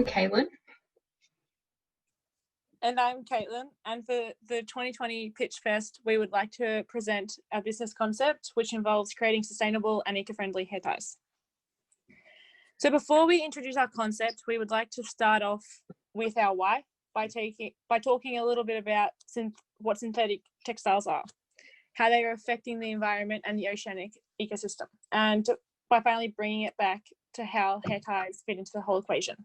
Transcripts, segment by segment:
I'm Cailyn. And I'm Caitlin, and for the 2020 Pitchfest, we would like to present our business concept, which involves creating sustainable and eco-friendly hair ties. So before we introduce our concept, we would like to start off with our why by talking a little bit about what synthetic textiles are, how they are affecting the environment and the oceanic ecosystem, and by finally bringing it back to how hair ties fit into the whole equation.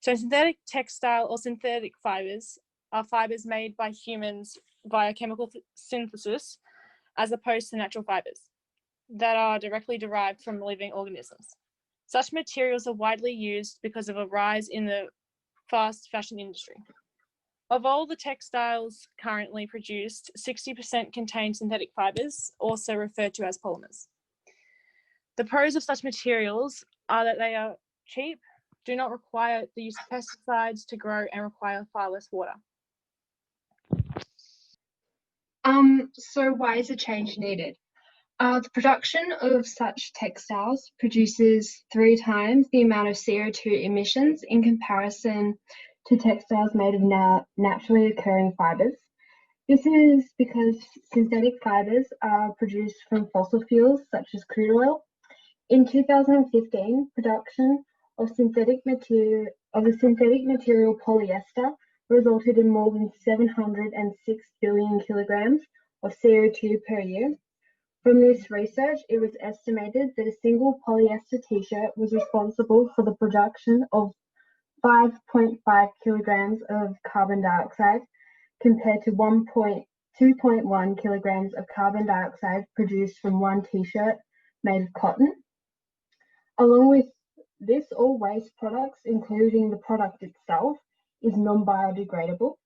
So synthetic textile or synthetic fibers are fibers made by humans via chemical synthesis, as opposed to natural fibers that are directly derived from living organisms. Such materials are widely used because of a rise in the fast fashion industry. Of all the textiles currently produced, 60% contain synthetic fibers, also referred to as polymers. The pros of such materials are that they are cheap, do not require the use of pesticides to grow, and require far less water. So why is a change needed? The production of such textiles produces 3 times the amount of CO2 emissions in comparison to textiles made of naturally occurring fibers. This is because synthetic fibers are produced from fossil fuels such as crude oil. In 2015, production of the synthetic material polyester resulted in more than 706 billion kilograms of CO2 per year. From this research, it was estimated that a single polyester t-shirt was responsible for the production of 5.5 kilograms of carbon dioxide, compared to 2.1 kilograms of carbon dioxide produced from one t-shirt made of cotton. Along with this, all waste products, including the product itself, is non-biodegradable.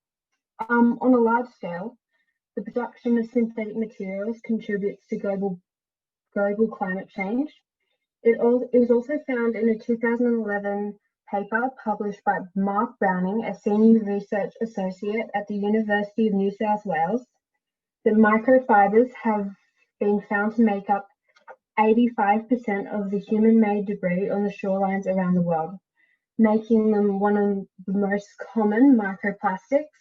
On a large scale, the production of synthetic materials contributes to global climate change. It was also found in a 2011 paper published by Mark Browning, a senior research associate at the University of New South Wales, that microfibers have been found to make up 85% of the human-made debris on the shorelines around the world, making them one of the most common microplastics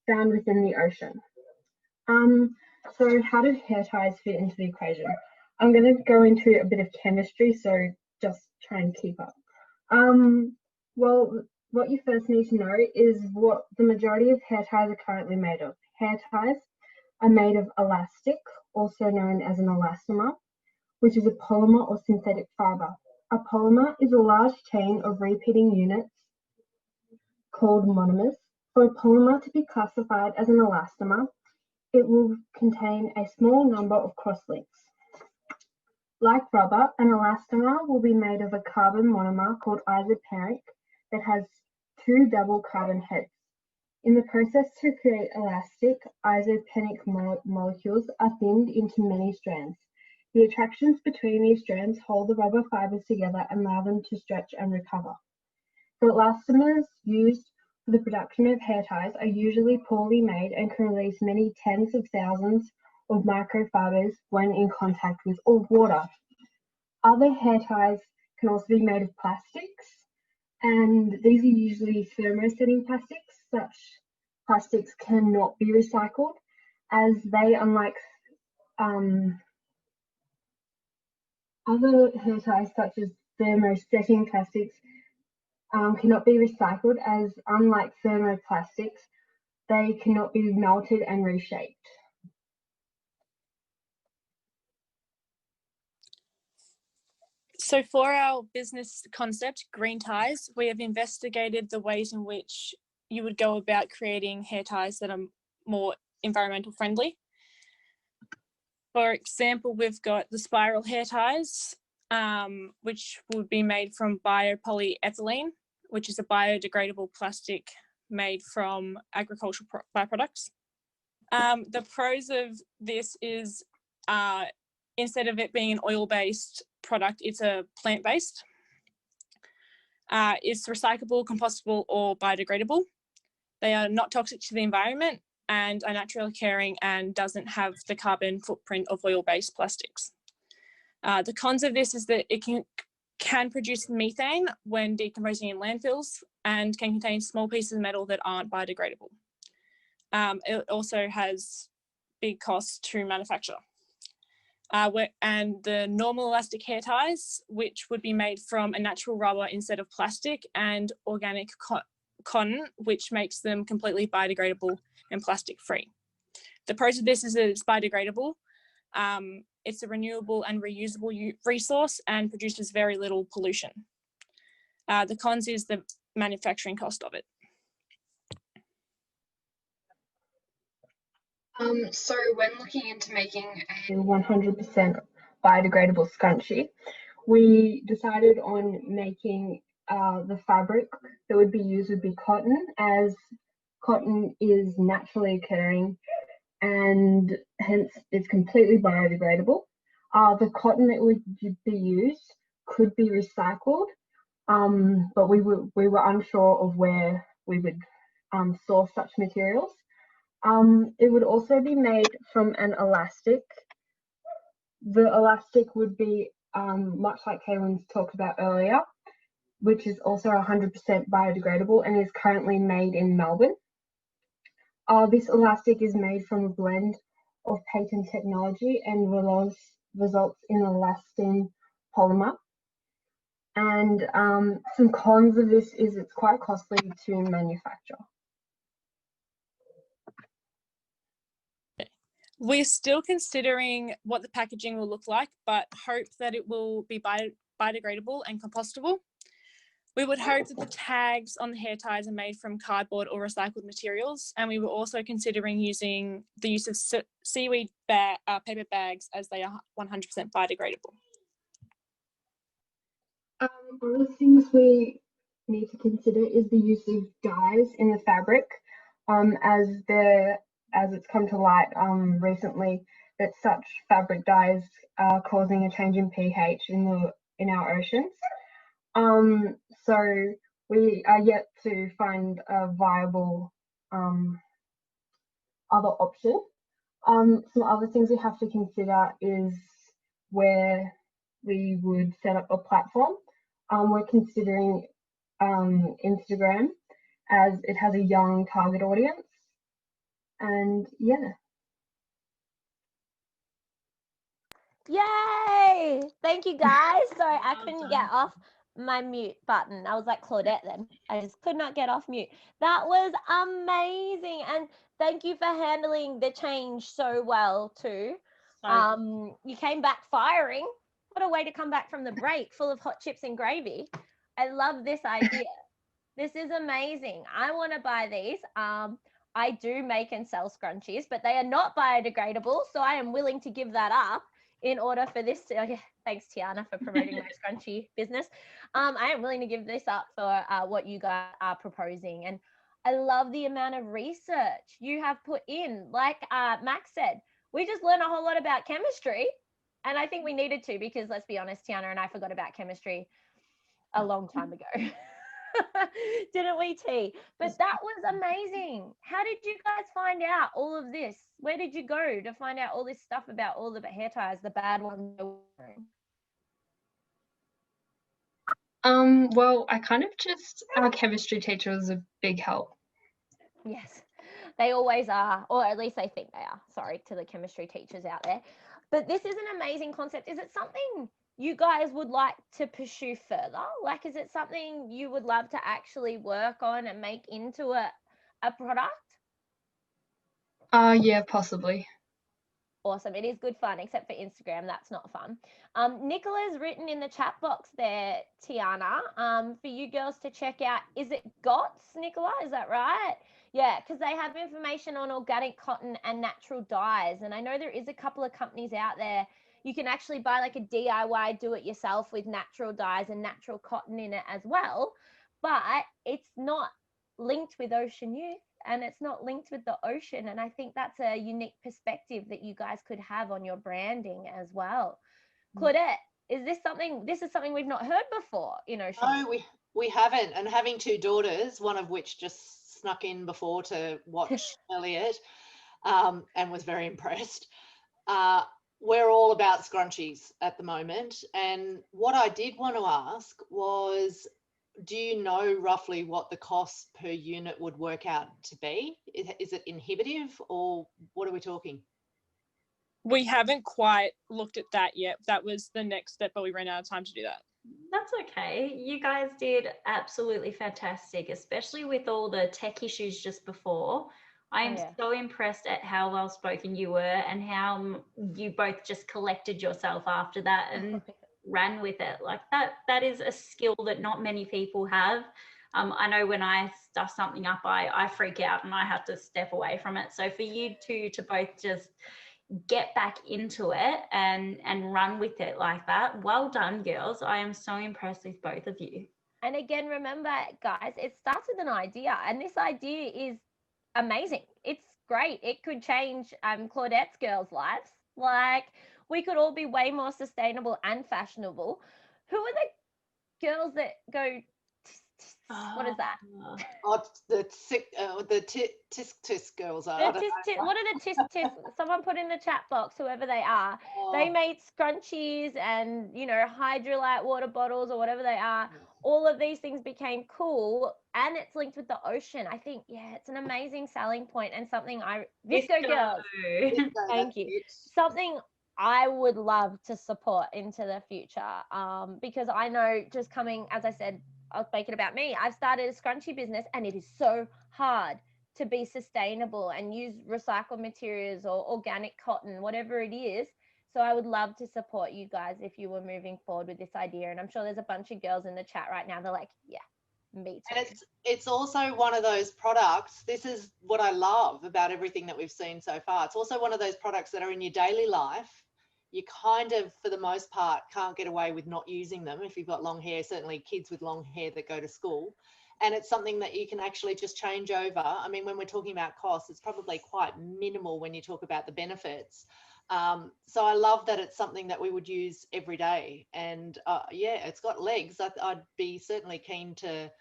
found within the ocean. So how do hair ties fit into the equation? I'm going to go into a bit of chemistry, so just try and keep up. Well, what you first need to know is what the majority of hair ties are currently made of. Hair ties are made of elastic, also known as an elastomer, which is a polymer or synthetic fiber. A polymer is a large chain of repeating units called monomers. For a polymer to be classified as an elastomer, it will contain a small number of crosslinks. Like rubber, an elastomer will be made of a carbon monomer called isopenic that has 2 double carbon heads. In the process to create elastic, isopenic molecules are thinned into many strands. The attractions between these strands hold the rubber fibers together and allow them to stretch and recover. The elastomers used for the production of hair ties are usually poorly made and can release many tens of thousands of microfibers when in contact with water. Other hair ties can also be made of plastics, and these are usually thermosetting plastics. Such plastics cannot be recycled, as they, unlike other hair ties such as thermosetting plastics, cannot be recycled, as unlike thermoplastics, they cannot be melted and reshaped. So for our business concept, green ties, we have investigated the ways in which you would go about creating hair ties that are more environmental friendly. For example, we've got the spiral hair ties, which would be made from biopolyethylene, which is a biodegradable plastic made from agricultural byproducts. The pros of this is instead of it being an oil-based product, it's a plant-based. It's recyclable, compostable, or biodegradable. They are not toxic to the environment and are naturally occurring and doesn't have the carbon footprint of oil-based plastics. The cons of this is that it can can produce methane when decomposing in landfills and can contain small pieces of metal that aren't biodegradable. It also has big costs to manufacture. And the normal elastic hair ties, which would be made from a natural rubber instead of plastic, and organic cotton, which makes them completely biodegradable and plastic free. The pros of this is that it's biodegradable. It's a renewable and reusable resource and produces very little pollution. The cons is the manufacturing cost of it. So when looking into making a 100% biodegradable scrunchie, we decided on making the fabric that would be used would be cotton, as cotton is naturally occurring and hence it's completely biodegradable. The cotton that would be used could be recycled, but we were unsure of where we would source such materials. It would also be made from an elastic. The elastic would be much like Cailyn's talked about earlier, which is also 100% biodegradable and is currently made in Melbourne. This elastic is made from a blend of patent technology and results in elastin polymer. And some cons of this is it's quite costly to manufacture. We're still considering what the packaging will look like, but hope that it will be biodegradable and compostable. We would hope that the tags on the hair ties are made from cardboard or recycled materials, and we were also considering using the use of seaweed paper bags, as they are 100% biodegradable. One of the things we need to consider is the use of dyes in the fabric, as it's come to light recently that such fabric dyes are causing a change in pH in our oceans. So we are yet to find a viable other option. Some other things we have to consider is where we would set up a platform. We're considering Instagram, as it has a young target audience. And yeah. Yay! Thank you guys. Sorry, I couldn't get off my mute button. I was like Claudette then. I just could not get off mute. That was amazing. And thank you for handling the change so well too. You came back firing. What a way to come back from the break, full of hot chips and gravy. I love this idea. This is amazing. I want to buy these. I do make and sell scrunchies, but they are not biodegradable. So I am willing to give that up in order for this to, okay, thanks Tiana for promoting my scrunchie business. I am willing to give this up for what you guys are proposing. And I love the amount of research you have put in. Like Max said, we just learned a whole lot about chemistry. And I think we needed to, because let's be honest, Tiana and I forgot about chemistry a long time ago. Didn't we, T? But that was amazing. How did you guys find out all of this? Where did you go to find out all this stuff about all the hair ties, the bad ones? Well, I kind of just, our chemistry teacher was a big help. Yes, they always are, or at least they think they are. Sorry to the chemistry teachers out there. But this is an amazing concept. Is it something you guys would like to pursue further? Like, is it something you would love to actually work on and make into a product? Yeah, possibly. Awesome. It is good fun, except for Instagram. That's not fun. Nicola's written in the chat box there, Tiana, for you girls to check out. Is it GOTS, Nicola? Is that right? Yeah, because they have information on organic cotton and natural dyes. And I know there is a couple of companies out there. You can actually buy like a DIY do-it-yourself with natural dyes and natural cotton in it as well. But it's not linked with Ocean Youth, and it's not linked with the ocean. And I think that's a unique perspective that you guys could have on your branding as well. Claudette, is this something we've not heard before in Ocean? No, we haven't. And having two daughters, one of which just snuck in before to watch Elliot and was very impressed. we're all about scrunchies at the moment. And what I did want to ask was, do you know roughly what the cost per unit would work out to be? Is it inhibitive, or what are we talking? We haven't quite looked at that yet. That was the next step, but we ran out of time to do that. That's okay. You guys did absolutely fantastic, especially with all the tech issues just before. I am so impressed at how well spoken you were and how you both just collected yourself after that and ran with it. Like that is a skill that not many people have. I know when I stuff something up, I freak out and I have to step away from it. So for you two to both just get back into it and run with it like that, well done, girls. I am so impressed with both of you. And again, remember, guys, it starts with an idea, and this idea is amazing. It's great. It could change Claudette's girls' lives. Like, we could all be way more sustainable and fashionable. Who are the girls that go what is that? Oh, the tisk tisk girls are. What are the tisk tisk? Someone put in the chat box, whoever they are. Oh. They made scrunchies and, you know, hydrolyte water bottles or whatever they are. All of these things became cool, and it's linked with the ocean. I think, it's an amazing selling point and something Visco girls. Thank you. Something I would love to support into the future, because I know, just coming, as I said, I'll make it about me. I've started a scrunchie business, and it is so hard to be sustainable and use recycled materials or organic cotton, whatever it is. So I would love to support you guys if you were moving forward with this idea. And I'm sure there's a bunch of girls in the chat right now. They're like, yeah, me too. And it's also one of those products. This is what I love about everything that we've seen so far. It's also one of those products that are in your daily life. You kind of, for the most part, can't get away with not using them if you've got long hair, certainly kids with long hair that go to school. And it's something that you can actually just change over. I mean, when we're talking about costs, it's probably quite minimal when you talk about the benefits. So I love that it's something that we would use every day. And it's got legs. I'd be certainly keen to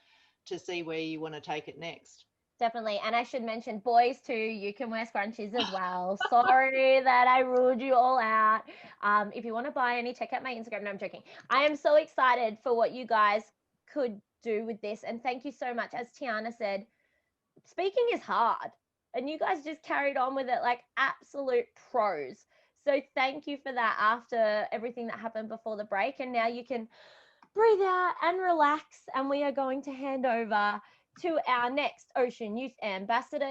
see where you want to take it next. Definitely. And I should mention, boys too, you can wear scrunchies as well. Sorry that I ruled you all out. If you want to buy any, check out my Instagram. No, I'm joking. I am so excited for what you guys could do with this. And thank you so much. As Tiana said, speaking is hard. And you guys just carried on with it like absolute pros. So thank you for that after everything that happened before the break. And now you can breathe out and relax. And we are going to hand over to our next Ocean Youth Ambassador,